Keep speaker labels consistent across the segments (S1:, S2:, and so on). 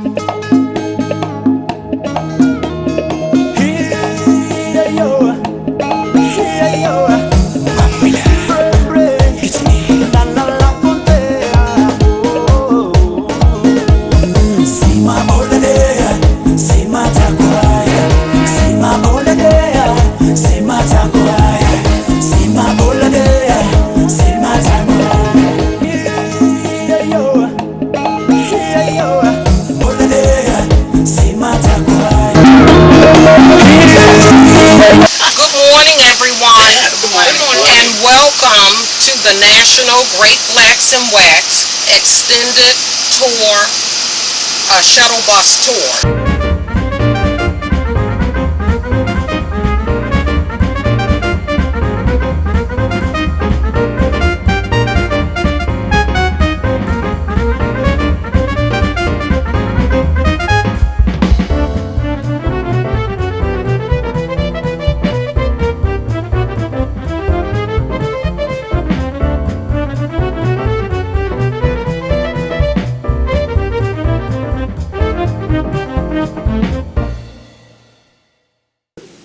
S1: Good morning, everyone, and welcome to the National Great Blacks in Wax Extended Tour, Shuttle Bus Tour.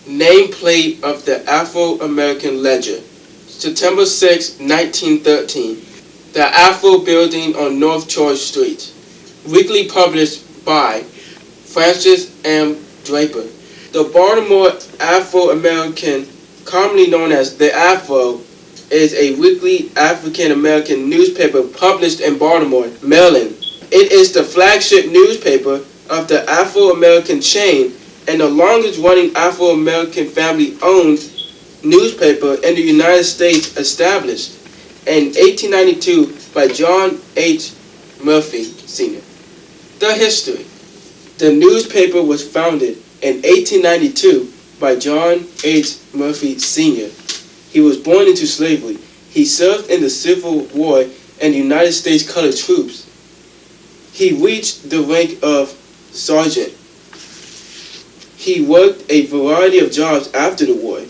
S2: Nameplate of the Afro-American Ledger, September 6, 1913. The Afro Building on North Church Street. Weekly published by Francis M. Draper. The Baltimore Afro-American, commonly known as the Afro, is a weekly African-American newspaper published in Baltimore, Maryland. It is the flagship newspaper of the Afro-American chain and the longest-running Afro-American family-owned newspaper in the United States, established in 1892 by John H. Murphy, Sr. The history. The newspaper was founded in 1892 by John H. Murphy, Sr. He was born into slavery. He served in the Civil War in the United States Colored Troops. He reached the rank of sergeant. He worked a variety of jobs after the war.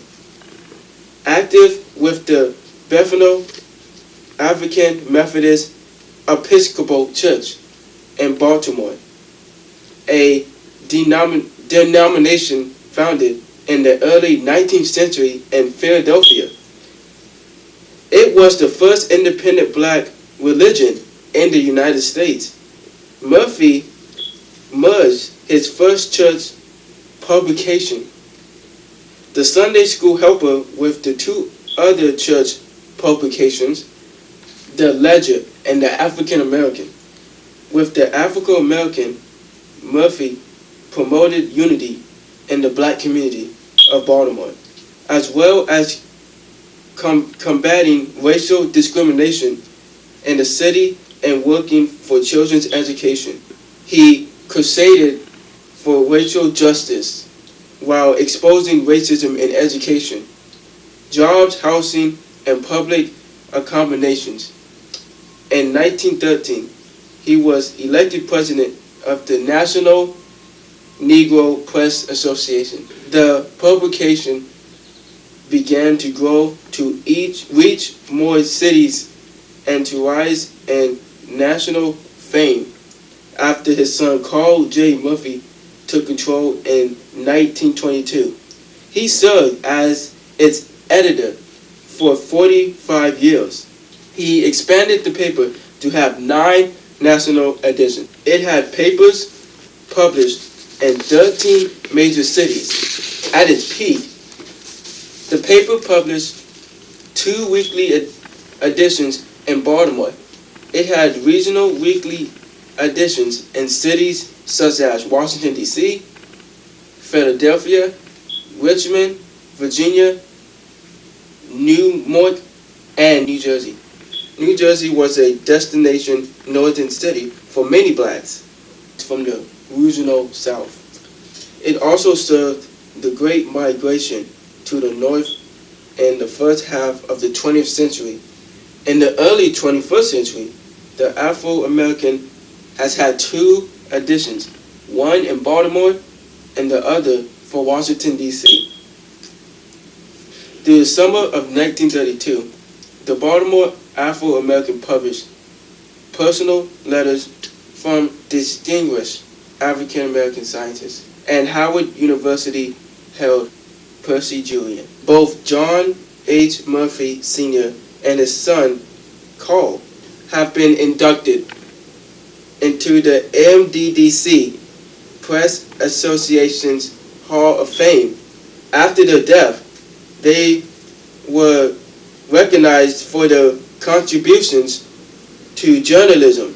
S2: Active with the Bethel African Methodist Episcopal Church in Baltimore, a denomination founded in the early 19th century in Philadelphia. It was the first independent black religion in the United States. Murphy merged his first church publication, the Sunday School Helper, with the two other church publications, the Ledger and the African American. With the African American, Murphy promoted unity in the black community of Baltimore, as well as combating racial discrimination in the city and working for children's education. He crusaded for racial justice while exposing racism in education, jobs, housing, and public accommodations. In 1913, he was elected president of the National Negro Press Association. The publication began to grow to reach more cities and to rise in national fame after his son Carl J. Murphy took control in 1922. He served as its editor for 45 years. He expanded the paper to have 9 national editions. It had papers published in 13 major cities. At its peak, the paper published 2 weekly editions in Baltimore. It had regional weekly editions in cities such as Washington, D.C., Philadelphia, Richmond, Virginia, Newark, and New Jersey. New Jersey was a destination northern city for many blacks from the regional South. It also served the Great Migration to the North in the first half of the 20th century. In the early 21st century, the Afro-American has had 2 editions, one in Baltimore and the other for Washington, D.C. Through the summer of 1932, the Baltimore Afro-American published personal letters from distinguished African American scientist. And Howard University held Percy Julian. Both John H. Murphy Sr. and his son, Carl, have been inducted into the MDDC Press Association's Hall of Fame. After their death, they were recognized for their contributions to journalism